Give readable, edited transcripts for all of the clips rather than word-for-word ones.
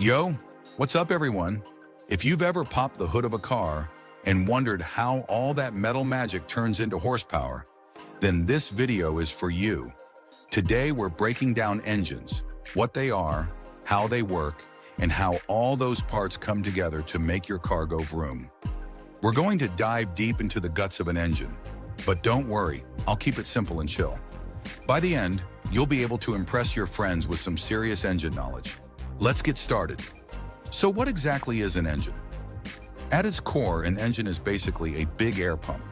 Yo, what's up everyone? If you've ever popped the hood of a car and wondered how all that metal magic turns into horsepower, then this video is for you. Today we're breaking down engines, what they are, how they work, and how all those parts come together to make your car go vroom. We're going to dive deep into the guts of an engine, but don't worry, I'll keep it simple and chill. By the end, you'll be able to impress your friends with some serious engine knowledge. Let's get started. So what exactly is an engine? At its core, an engine is basically a big air pump.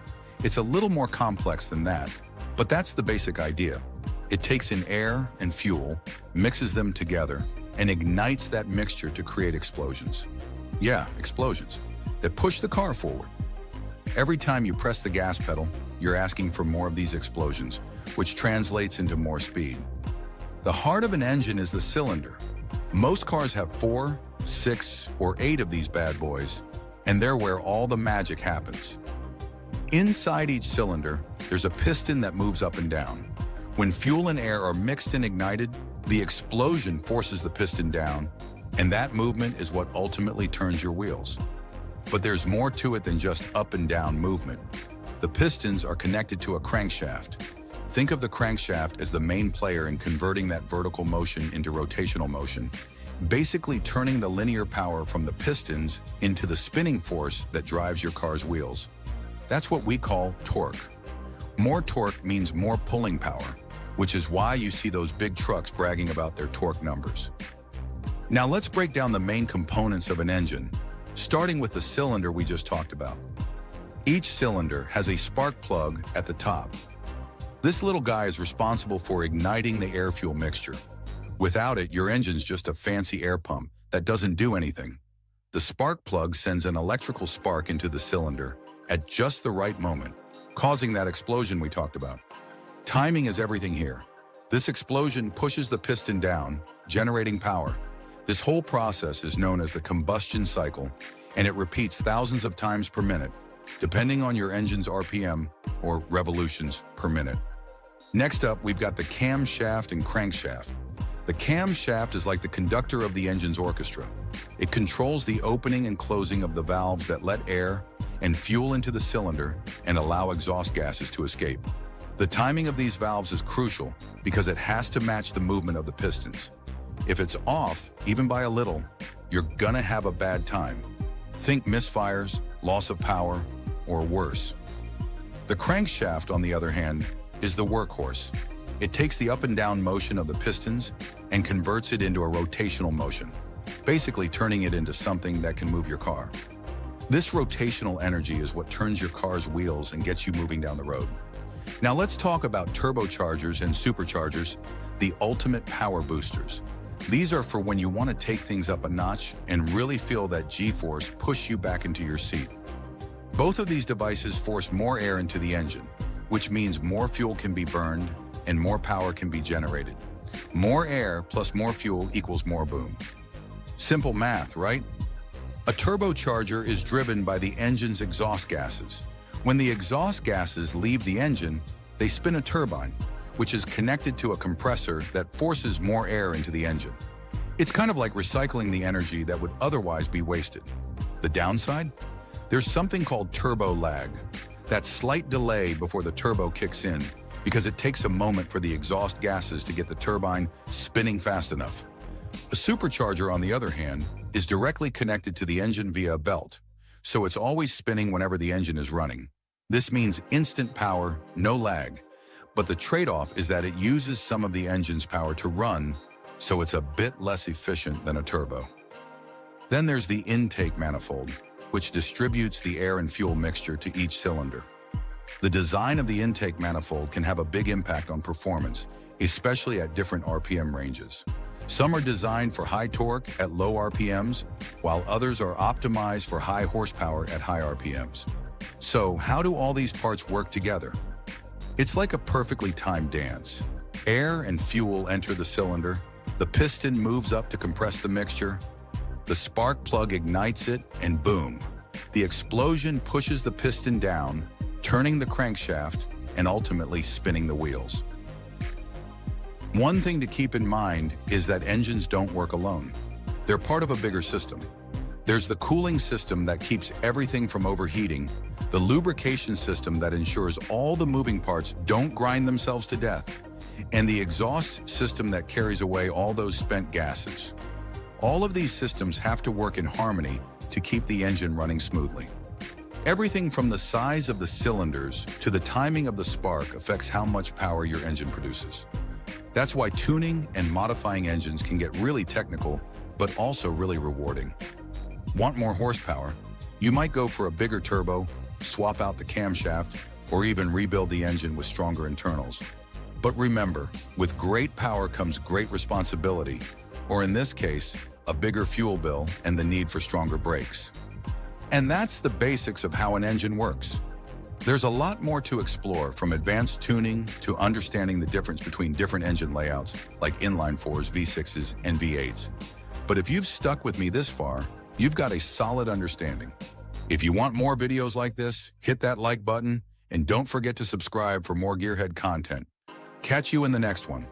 It's a little more complex than that, but that's the basic idea. It takes in air and fuel, mixes them together, and ignites that mixture to create explosions. Yeah, explosions that push the car forward. Every time you press the gas pedal, you're asking for more of these explosions, which translates into more speed. The heart of an engine is the cylinder. Most cars have 4, 6, or 8 of these bad boys, and they're where all the magic happens. Inside each cylinder, there's a piston that moves up and down. When fuel and air are mixed and ignited, the explosion forces the piston down, and that movement is what ultimately turns your wheels. But there's more to it than just up and down movement. The pistons are connected to a crankshaft. Think of the crankshaft as the main player in converting that vertical motion into rotational motion, basically turning the linear power from the pistons into the spinning force that drives your car's wheels. That's what we call torque. More torque means more pulling power, which is why you see those big trucks bragging about their torque numbers. Now let's break down the main components of an engine, starting with the cylinder we just talked about. Each cylinder has a spark plug at the top. This little guy is responsible for igniting the air-fuel mixture. Without it, your engine's just a fancy air pump that doesn't do anything. The spark plug sends an electrical spark into the cylinder at just the right moment, causing that explosion we talked about. Timing is everything here. This explosion pushes the piston down, generating power. This whole process is known as the combustion cycle, and it repeats thousands of times per minute, depending on your engine's RPM, or revolutions per minute. Next up, we've got the camshaft and crankshaft. The camshaft is like the conductor of the engine's orchestra. It controls the opening and closing of the valves that let air and fuel into the cylinder and allow exhaust gases to escape. The timing of these valves is crucial because it has to match the movement of the pistons. If it's off, even by a little, you're gonna have a bad time. Think misfires, loss of power, or worse. The crankshaft, on the other hand, is the workhorse. It takes the up and down motion of the pistons and converts it into a rotational motion, basically turning it into something that can move your car. This rotational energy is what turns your car's wheels and gets you moving down the road. Now let's talk about turbochargers and superchargers, the ultimate power boosters. These are for when you want to take things up a notch and really feel that G-force push you back into your seat. Both of these devices force more air into the engine, which means more fuel can be burned and more power can be generated. More air plus more fuel equals more boom. Simple math, right? A turbocharger is driven by the engine's exhaust gases. When the exhaust gases leave the engine, they spin a turbine, which is connected to a compressor that forces more air into the engine. It's kind of like recycling the energy that would otherwise be wasted. The downside? There's something called turbo lag, that slight delay before the turbo kicks in, because it takes a moment for the exhaust gases to get the turbine spinning fast enough. A supercharger, on the other hand, is directly connected to the engine via a belt, so it's always spinning whenever the engine is running. This means instant power, no lag, but the trade-off is that it uses some of the engine's power to run, so it's a bit less efficient than a turbo. Then there's the intake manifold, which distributes the air and fuel mixture to each cylinder. The design of the intake manifold can have a big impact on performance, especially at different RPM ranges. Some are designed for high torque at low RPMs, while others are optimized for high horsepower at high RPMs. So how do all these parts work together? It's like a perfectly timed dance. Air and fuel enter the cylinder, the piston moves up to compress the mixture, the spark plug ignites it, and boom, the explosion pushes the piston down, turning the crankshaft and ultimately spinning the wheels. One thing to keep in mind is that engines don't work alone. They're part of a bigger system. There's the cooling system that keeps everything from overheating, the lubrication system that ensures all the moving parts don't grind themselves to death, and the exhaust system that carries away all those spent gases. All of these systems have to work in harmony to keep the engine running smoothly. Everything from the size of the cylinders to the timing of the spark affects how much power your engine produces. That's why tuning and modifying engines can get really technical, but also really rewarding. Want more horsepower? You might go for a bigger turbo, swap out the camshaft, or even rebuild the engine with stronger internals. But remember, with great power comes great responsibility, or in this case, a bigger fuel bill and the need for stronger brakes. And that's the basics of how an engine works. There's a lot more to explore, from advanced tuning to understanding the difference between different engine layouts like inline-4s, V6s, and V8s. But if you've stuck with me this far, you've got a solid understanding. If you want more videos like this, hit that like button and don't forget to subscribe for more Gearhead content. Catch you in the next one.